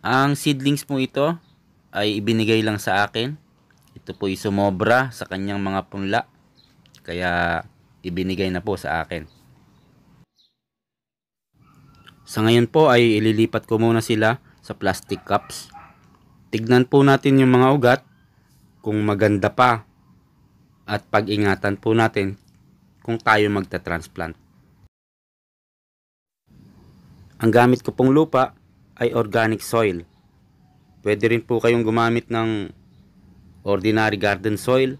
Ang seedlings po ito ay ibinigay lang sa akin. Ito po ay sumobra sa kanyang mga punla. Kaya ibinigay na po sa akin. Sa ngayon po ay ililipat ko muna sila sa plastic cups. Tignan po natin yung mga ugat kung maganda pa. At pag-ingatan po natin kung tayo magta-transplant. Ang gamit ko pong lupa ay organic soil. Pwede rin po kayong gumamit ng ordinary garden soil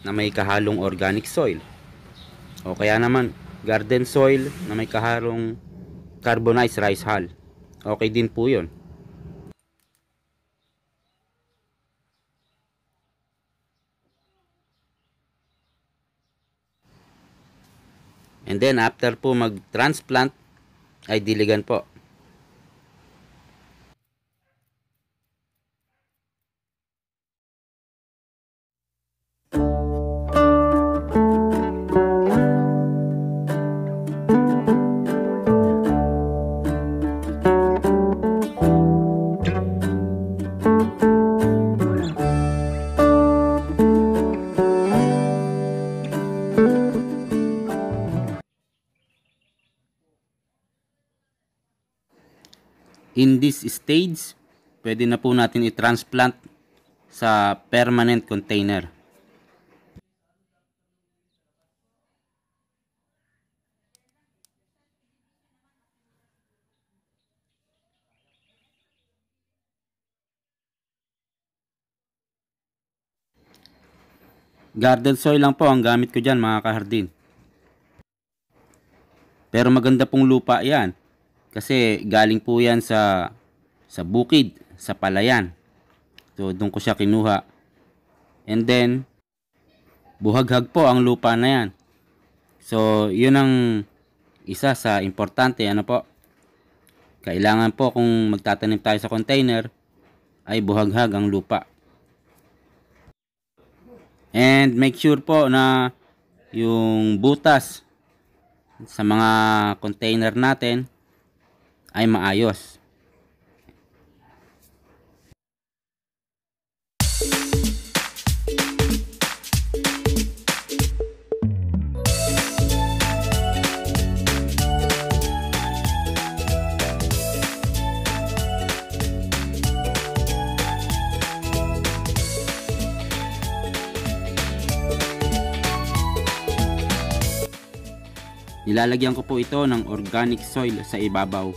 na may kahalong organic soil. O kaya naman garden soil na may kahalong carbonized rice hull. Okay din po yun. And then after po mag-transplant ay diligan po. In this stage, pwede na po natin i-transplant sa permanent container. Garden soil lang po ang gamit ko dyan mga kahardin. Pero maganda pong lupa yan. Kasi galing po yan sa bukid, sa palayan. So doon ko siya kinuha. And then, buhaghag po ang lupa na yan. So yun ang isa sa importante. Ano po? Kailangan po kung magtatanim tayo sa container, ay buhaghag ang lupa. And make sure po na yung butas sa mga container natin ay maayos. Nilalagyan ko po ito ng organic soil sa ibabaw.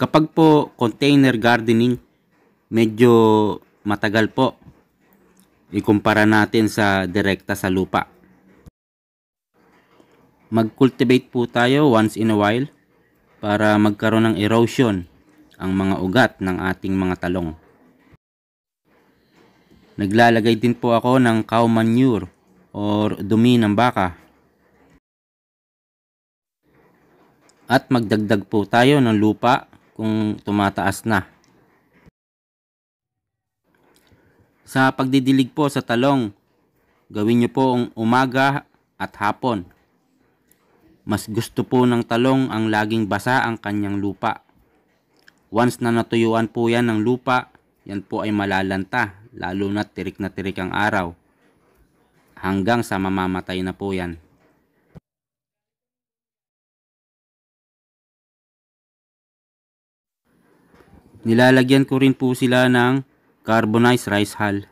Kapag po container gardening, medyo matagal po. Ikumpara natin sa direkta sa lupa. Mag-cultivate po tayo once in a while para magkaroon ng erosion ang mga ugat ng ating mga talong. Naglalagay din po ako ng cow manure or dumi ng baka. At magdagdag po tayo ng lupa kung tumataas na. Sa pagdidilig po sa talong, gawin nyo po ang umaga at hapon. Mas gusto po ng talong ang laging basa ang kanyang lupa. Once na natuyuan po yan ng lupa, yan po ay malalanta, lalo na tirik ang araw. Hanggang sa mamamatay na po yan. Nilalagyan ko rin po sila ng carbonized rice hull.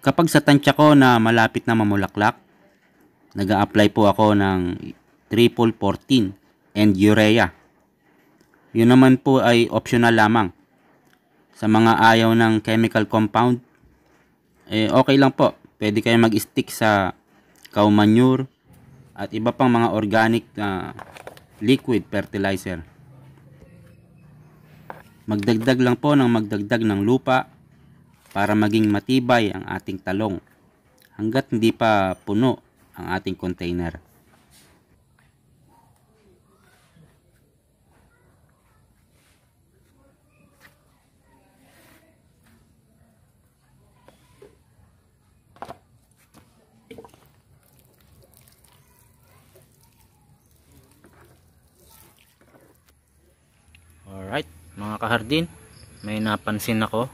Kapag sa tansya ko na malapit na mamulaklak, nag-a-apply po ako ng triple 14 and urea. Yun naman po ay optional lamang. Sa mga ayaw ng chemical compound, okay lang po. Pwede kayo mag-stick sa cow manure at iba pang mga organic liquid fertilizer. Magdagdag lang po ng magdagdag ng lupa para maging matibay ang ating talong hanggat hindi pa puno ang ating container. Alright, mga kahardin, may napansin ako.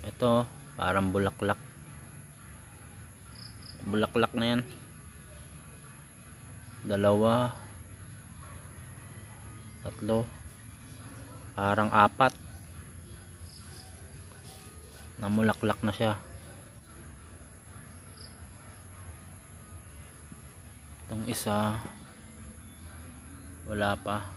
Ito, parang bulaklak. Bulaklak na yan. 2, 3, parang 4. Namulaklak na siya. Itong isa, wala pa.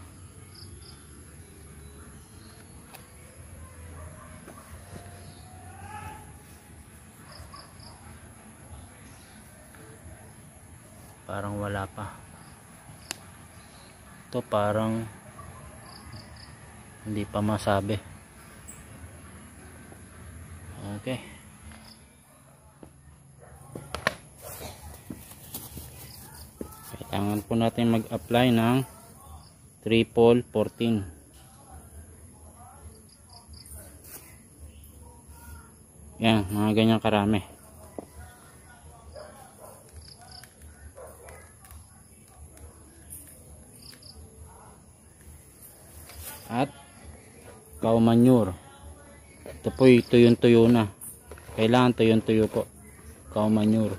Parang wala pa. Ito parang hindi pa masabi. Okay. Kailangan po natin mag-apply ng triple 14. Yan, mga ganyan karami. At cow manure. Ito po tuyong-tuyo na. Kailangan tuyong-tuyo po. Cow manure.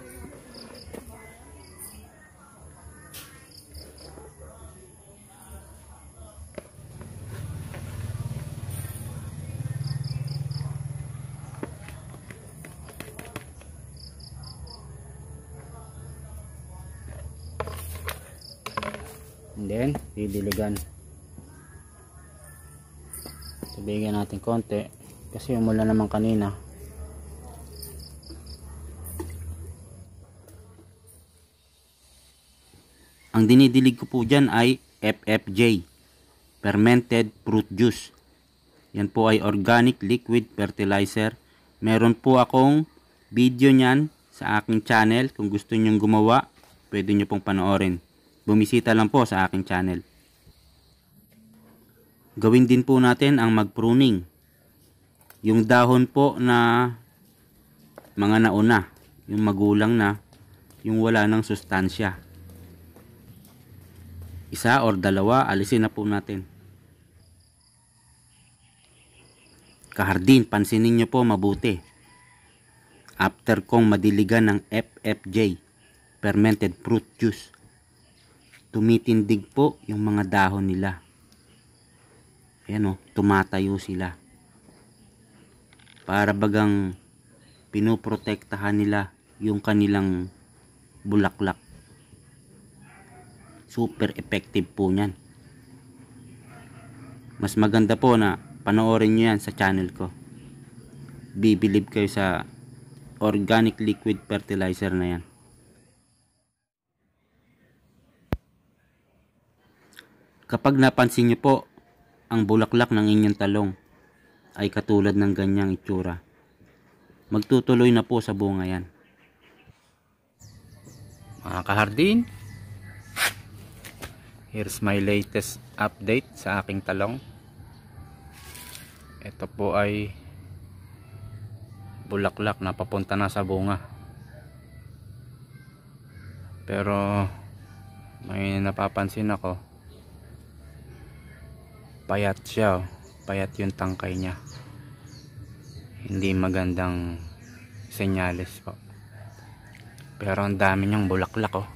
And then, didiligan. Bigyan natin konti kasi umulan naman kanina. Ang dinidilig ko po dyan ay FFJ, fermented fruit juice. Yan po ay organic liquid fertilizer. Meron po akong video nyan sa aking channel. Kung gusto nyong gumawa, pwede nyo pong panoorin. Bumisita lang po sa aking channel. Gawin din po natin ang mag-pruning. Yung dahon po na mga nauna, yung magulang na, yung wala ng sustansya. 1 or 2, alisin na po natin. Kahardin, pansinin nyo po mabuti. After kong madiligan ng FFJ, fermented fruit juice, tumitindig po yung mga dahon nila. Ayan o, tumatayo sila. Para bagang pinoprotektahan nila yung kanilang bulaklak. Super effective po niyan. Mas maganda po na panoorin nyo yan sa channel ko. Bibilib kayo sa organic liquid fertilizer na yan. Kapag napansin nyo po, ang bulaklak ng inyong talong ay katulad ng ganyang itsura, magtutuloy na po sa bunga yan. Mga kahardin, here's my latest update sa aking talong. Ito po ay bulaklak na papunta na sa bunga. Pero may napapansin ako, payat siya, payat yung tangkay niya. Hindi magandang senyales po. Pero ang dami niyang bulaklak oh.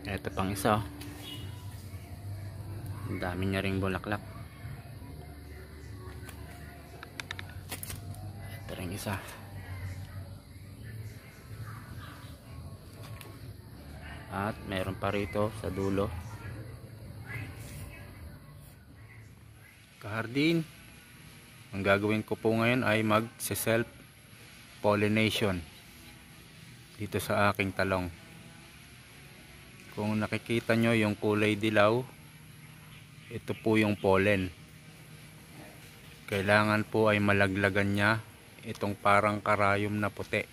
Ito pang isa oh. Ang dami niya ring bulaklak. Ito ring isa. At meron pa rito sa dulo. Kahardin, ang gagawin ko po ngayon ay mag-self pollination dito sa aking talong. Kung nakikita nyo yung kulay dilaw, ito po yung pollen. Kailangan po ay malaglagan niya itong parang karayom na puti.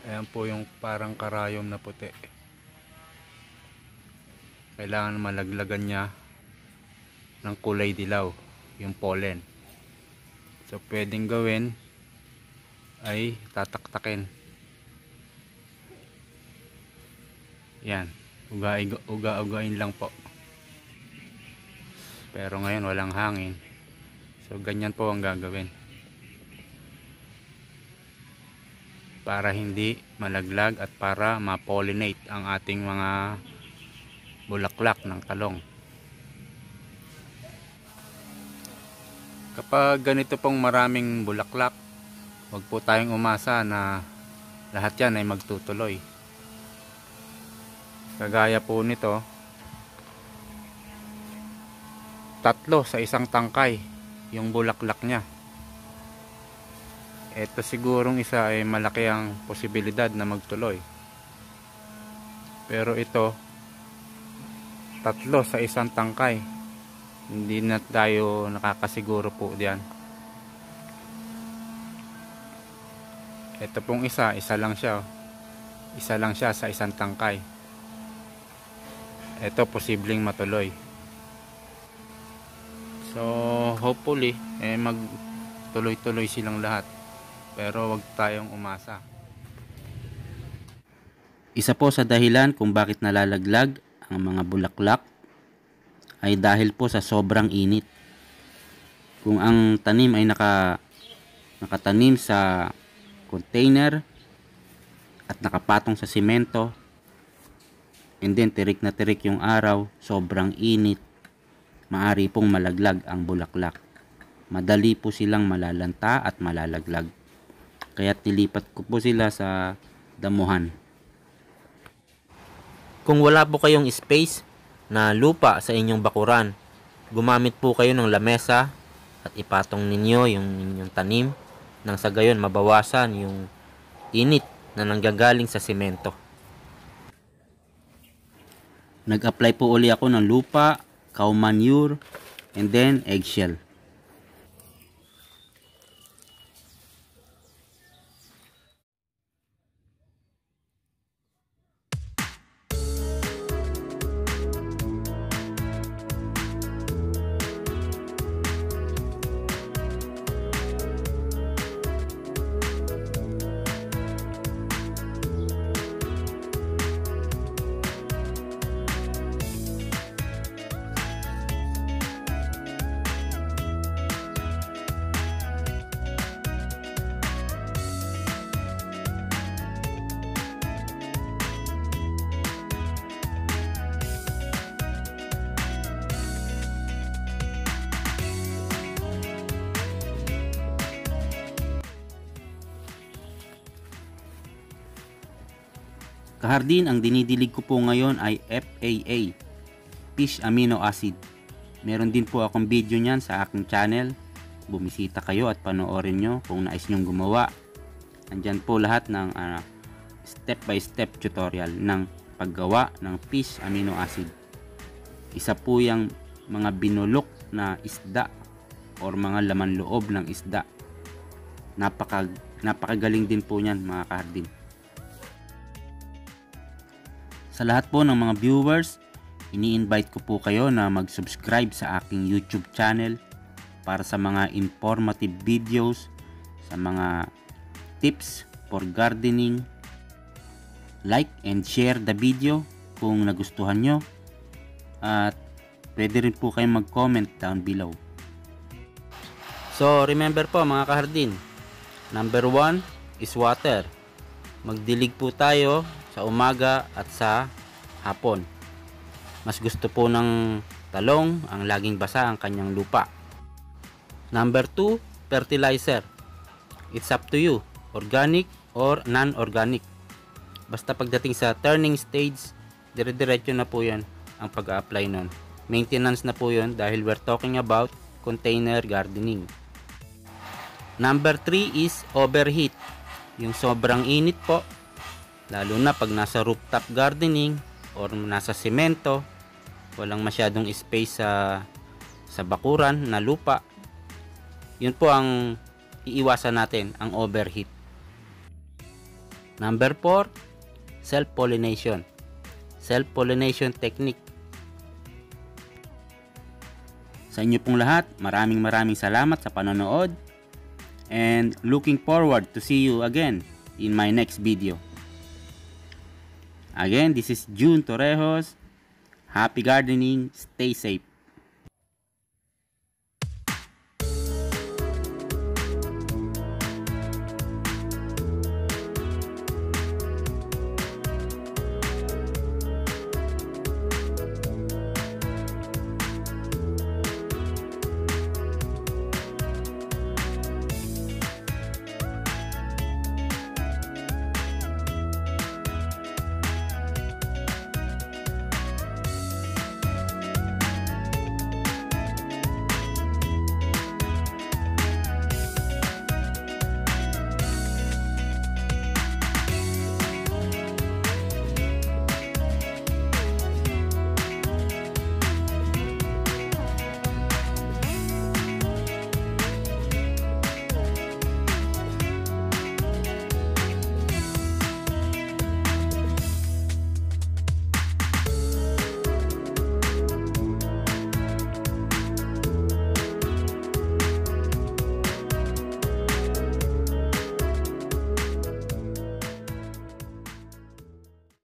Ayan po yung parang karayom na puti. Kailangan malaglagan niya ng kulay dilaw yung pollen. So pwedeng gawin ay tataktakin. Yan, uga-ugain lang po. Pero ngayon walang hangin. So ganyan po ang gagawin. Para hindi malaglag at para ma-pollinate ang ating mga bulaklak ng talong. Kapag ganito pong maraming bulaklak, huwag po tayong umasa na lahat yan ay magtutuloy. Kagaya po nito, 3 sa isang tangkay yung bulaklak niya. Ito sigurong isa ay malaki ang posibilidad na magtuloy. Pero ito, 3 sa isang tangkay. Hindi na tayo nakakasiguro po diyan. Ito pong isa lang siya. Isa lang siya sa isang tangkay. Ito posibleng matuloy. So hopefully magtuloy-tuloy silang lahat. Pero wag tayong umasa. Isa po sa dahilan kung bakit nalalaglag ang mga bulaklak ay dahil po sa sobrang init. Kung ang tanim ay nakatanim sa container at nakapatong sa simento, and then tirik na tirik yung araw, sobrang init, maari pong malaglag ang bulaklak. Madali po silang malalanta at malalaglag. Kaya nilipat ko po sila sa damuhan. Kung wala po kayong space na lupa sa inyong bakuran, gumamit po kayo ng lamesa at ipatong ninyo yung inyong tanim nang sa gayon mabawasan yung init na nanggagaling sa simento. Nag-apply po uli ako ng lupa, cow manure, and then eggshell. Kahardin, ang dinidilig ko po ngayon ay FAA, Fish Amino Acid. Meron din po akong video niyan sa aking channel. Bumisita kayo at panoorin nyo kung nais nyong gumawa. Andyan po lahat ng step by step tutorial ng paggawa ng fish amino acid. Isa po yung mga binulok na isda or mga laman loob ng isda. Napakagaling din po niyan mga kahardin. Sa lahat po ng mga viewers, ini-invite ko po kayo na mag-subscribe sa aking YouTube channel para sa mga informative videos, sa mga tips for gardening. Like and share the video kung nagustuhan nyo. At pwede rin po kayong mag-comment down below. So remember po mga kahardin, number 1 is water. Magdilig po tayo sa umaga at sa hapon. Mas gusto po ng talong ang laging basa ang kanyang lupa. Number 2, fertilizer. It's up to you, organic or non-organic. Basta pagdating sa turning stage, dire-diretso na po yan ang pag-apply nun. Maintenance na po yun dahil we're talking about container gardening. Number 3 is overheat. Yung sobrang init po, lalo na pag nasa rooftop gardening or nasa semento, walang masyadong space sa bakuran na lupa. Yun po ang iiwasan natin, ang overheat. Number 4, self-pollination. Self-pollination technique. Sa inyo pong lahat, maraming salamat sa panonood and looking forward to see you again in my next video. Again, this is June Torrejos. Happy gardening, stay safe.